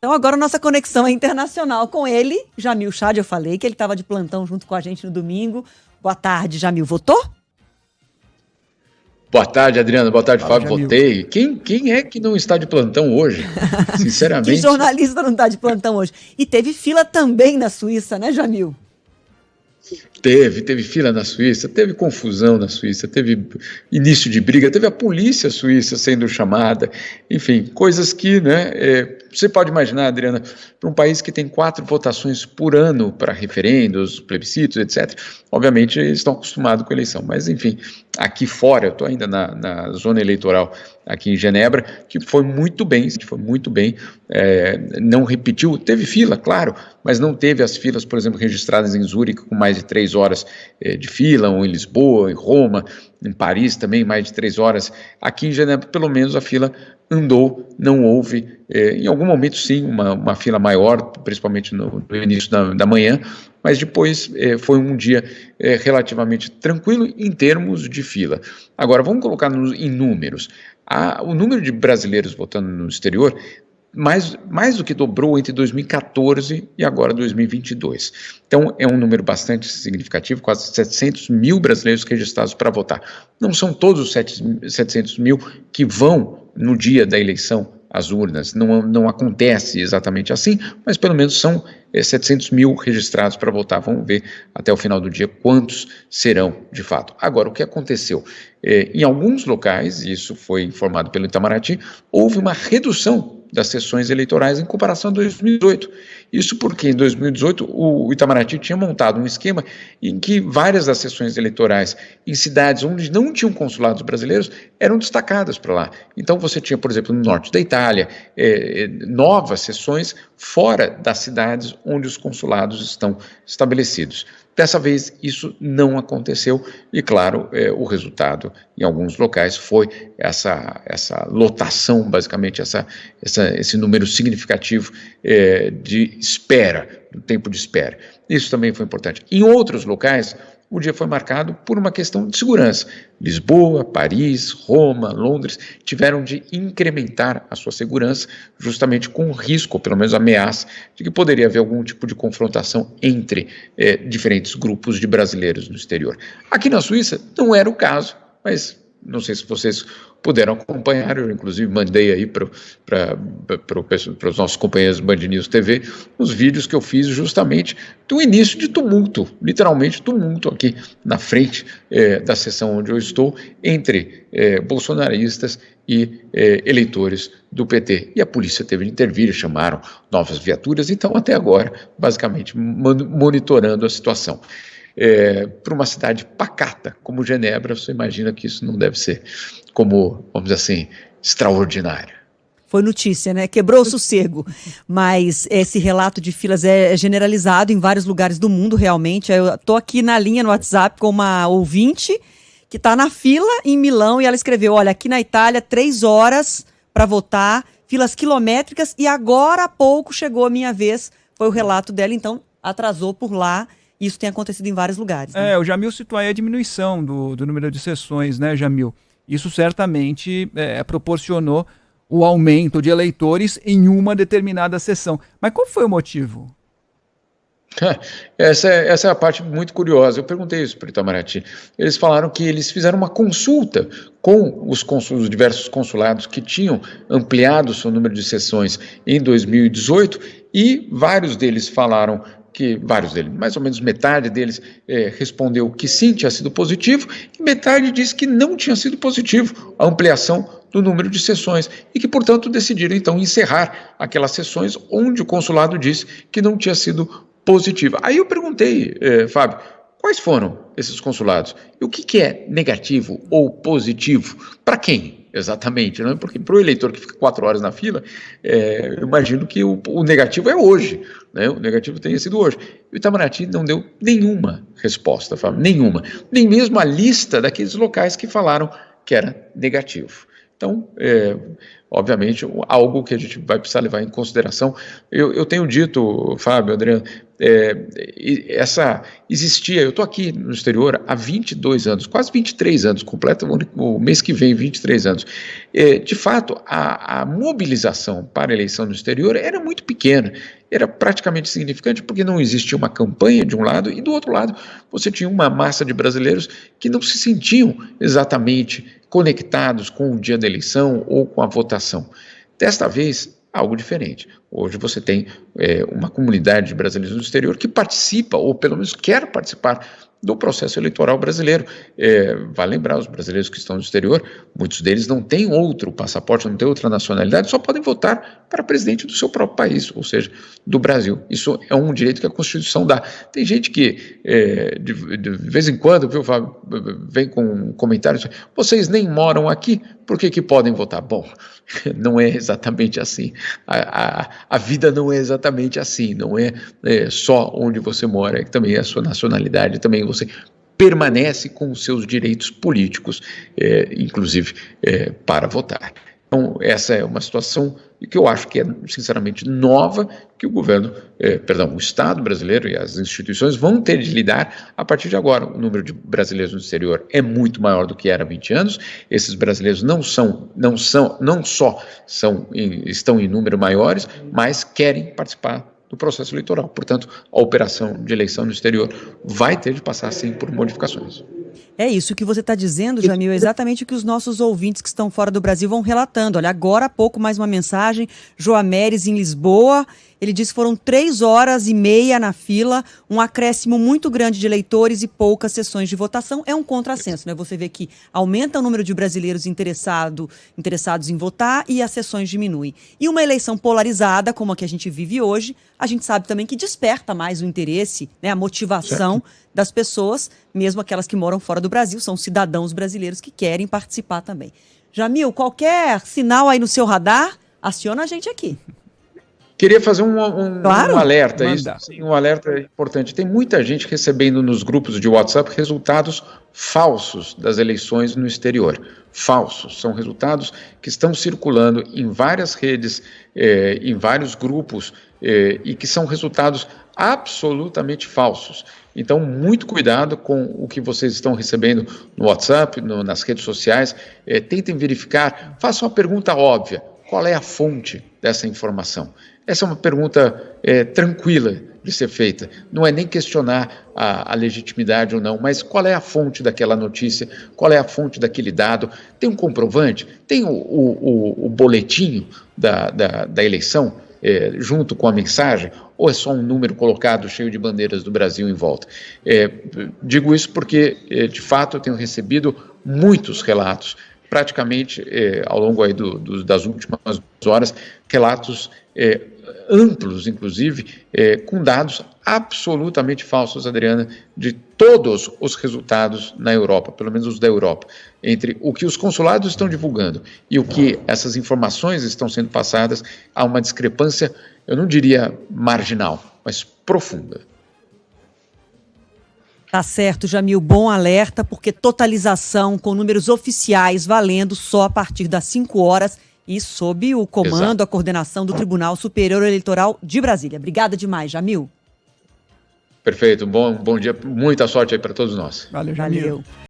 Então agora a nossa conexão é internacional com ele, Jamil Chad. Eu falei que ele estava de plantão junto com a gente no domingo. Boa tarde, Jamil. Votou? Boa tarde, Adriana. Boa tarde, Fala, Fábio. Jamil. Votei. Quem é que não está de plantão hoje? Sinceramente. Que jornalista não está de plantão hoje? E teve fila também na Suíça, né, Jamil? Teve fila na Suíça, teve confusão na Suíça, teve início de briga, teve a polícia suíça sendo chamada, enfim, coisas que, né, você pode imaginar, Adriana, para um país que tem 4 votações por ano para referendos, plebiscitos, etc., obviamente eles estão acostumados com a eleição, mas enfim, aqui fora, eu estou ainda na zona eleitoral aqui em Genebra, que foi muito bem, não repetiu, teve fila, claro, mas não teve as filas, por exemplo, registradas em Zurique com mais de 3 horas de fila, ou em Lisboa, em Roma, em Paris também, mais de 3 horas. Aqui em Genebra, pelo menos, a fila andou, não houve, em algum momento sim, uma fila maior, principalmente no início da manhã, mas depois foi um dia relativamente tranquilo em termos de fila. Agora, vamos colocar em números. O número de brasileiros votando no exterior mais do que dobrou entre 2014 e agora 2022. Então, é um número bastante significativo, quase 700 mil brasileiros registrados para votar. Não são todos os 700 mil que vão no dia da eleição às urnas, não acontece exatamente assim, mas pelo menos são 700 mil registrados para votar. Vamos ver até o final do dia quantos serão de fato. Agora, o que aconteceu? Em alguns locais, e isso foi informado pelo Itamaraty, houve uma redução das sessões eleitorais em comparação a 2018. Isso porque em 2018 o Itamaraty tinha montado um esquema em que várias das sessões eleitorais em cidades onde não tinham consulados brasileiros eram destacadas para lá. Então você tinha, por exemplo, no norte da Itália, novas sessões fora das cidades onde os consulados estão estabelecidos. Dessa vez isso não aconteceu e, claro, o resultado em alguns locais foi essa lotação, basicamente esse número significativo de espera, do tempo de espera. Isso também foi importante. Em outros locais, o dia foi marcado por uma questão de segurança. Lisboa, Paris, Roma, Londres tiveram de incrementar a sua segurança justamente com o risco, ou pelo menos ameaça, de que poderia haver algum tipo de confrontação entre diferentes grupos de brasileiros no exterior. Aqui na Suíça não era o caso, mas não sei se vocês puderam acompanhar, eu inclusive mandei aí para os nossos companheiros Band News TV, os vídeos que eu fiz justamente do início de tumulto, literalmente tumulto aqui na frente da sessão onde eu estou, entre bolsonaristas e eleitores do PT. E a polícia teve de intervir, chamaram novas viaturas, então até agora, basicamente, monitorando a situação. Para uma cidade pacata como Genebra, você imagina que isso não deve ser como, vamos dizer assim, extraordinário. Foi notícia, né? Quebrou o sossego. Mas esse relato de filas é generalizado em vários lugares do mundo, realmente. Eu estou aqui na linha no WhatsApp com uma ouvinte que está na fila em Milão e ela escreveu, olha, aqui na Itália, 3 horas para votar, filas quilométricas e agora há pouco chegou a minha vez. Foi o relato dela, então atrasou por lá. Isso tem acontecido em vários lugares. Né? O Jamil citou aí a diminuição do número de sessões, né, Jamil? Isso certamente proporcionou o aumento de eleitores em uma determinada sessão. Mas qual foi o motivo? Essa é a parte muito curiosa. Eu perguntei isso para o Itamaraty. Eles falaram que eles fizeram uma consulta com os diversos consulados que tinham ampliado o seu número de sessões em 2018 e vários deles falaram mais ou menos metade deles respondeu que sim, tinha sido positivo, e metade disse que não tinha sido positivo a ampliação do número de sessões, e que, portanto, decidiram, então, encerrar aquelas sessões onde o consulado disse que não tinha sido positiva. Aí eu perguntei, Fábio, quais foram esses consulados? E o que é negativo ou positivo? Para quem? Exatamente, né? Porque para o eleitor que fica 4 horas na fila, eu imagino que o negativo é hoje, né? O negativo tenha sido hoje. E o Itamaraty não deu nenhuma resposta, Fábio, nenhuma. Nem mesmo a lista daqueles locais que falaram que era negativo. Então, obviamente, algo que a gente vai precisar levar em consideração. Eu tenho dito, Fábio, Adriano, existia, eu estou aqui no exterior há 22 anos, quase 23 anos, completa o mês que vem, 23 anos. De fato, a mobilização para a eleição no exterior era muito pequena, era praticamente insignificante, porque não existia uma campanha de um lado, e do outro lado você tinha uma massa de brasileiros que não se sentiam exatamente conectados com o dia da eleição ou com a votação. Desta vez, algo diferente. Hoje você tem uma comunidade de brasileiros no exterior que participa, ou pelo menos quer participar, do processo eleitoral brasileiro. Vale lembrar, os brasileiros que estão no exterior, muitos deles não têm outro passaporte, não têm outra nacionalidade, só podem votar para presidente do seu próprio país, ou seja, do Brasil. Isso é um direito que a Constituição dá. Tem gente que, de vez em quando, viu, Fábio, vem com comentários, vocês nem moram aqui, por que podem votar? Bom, não é exatamente assim. A vida não é exatamente assim, não é só onde você mora, é que também é a sua nacionalidade, também você permanece com os seus direitos políticos, inclusive para votar. Então, essa é uma situação que eu acho que é, sinceramente, nova, que o governo, o Estado brasileiro e as instituições vão ter de lidar a partir de agora. O número de brasileiros no exterior é muito maior do que era há 20 anos. Esses brasileiros não só estão em número maiores, mas querem participar do processo eleitoral. Portanto, a operação de eleição no exterior vai ter de passar, sim, por modificações. É isso que você está dizendo, Jamil, é exatamente o que os nossos ouvintes que estão fora do Brasil vão relatando. Olha, agora há pouco mais uma mensagem, Joameres em Lisboa, ele disse que foram 3h30 na fila, um acréscimo muito grande de eleitores e poucas sessões de votação. É um contrassenso, né? Você vê que aumenta o número de brasileiros interessados em votar e as sessões diminuem. E uma eleição polarizada, como a que a gente vive hoje, a gente sabe também que desperta mais o interesse, né, a motivação das pessoas, mesmo aquelas que moram fora do Brasil, são cidadãos brasileiros que querem participar também. Jamil, qualquer sinal aí no seu radar, aciona a gente aqui. Queria fazer um alerta, um alerta importante. Tem muita gente recebendo nos grupos de WhatsApp resultados falsos das eleições no exterior. Falsos, são resultados que estão circulando em várias redes, em vários grupos, e que são resultados absolutamente falsos. Então, muito cuidado com o que vocês estão recebendo no WhatsApp, nas redes sociais. Tentem verificar, façam uma pergunta óbvia. Qual é a fonte dessa informação? Essa é uma pergunta tranquila de ser feita. Não é nem questionar a legitimidade ou não, mas qual é a fonte daquela notícia, qual é a fonte daquele dado? Tem um comprovante? Tem o boletim da eleição junto com a mensagem? Ou é só um número colocado cheio de bandeiras do Brasil em volta? Digo isso porque, de fato, eu tenho recebido muitos relatos, praticamente ao longo aí das últimas horas, relatos amplos, inclusive, com dados absolutamente falsos, Adriana, de todos os resultados na Europa, pelo menos os da Europa, entre o que os consulados estão divulgando e o que essas informações estão sendo passadas, há uma discrepância, eu não diria marginal, mas profunda. Tá certo, Jamil, bom alerta, porque totalização com números oficiais valendo só a partir das 5 horas e sob o comando, a coordenação do Tribunal Superior Eleitoral de Brasília. Obrigada demais, Jamil. Perfeito, bom dia, muita sorte aí para todos nós. Valeu, Jamil. Valeu.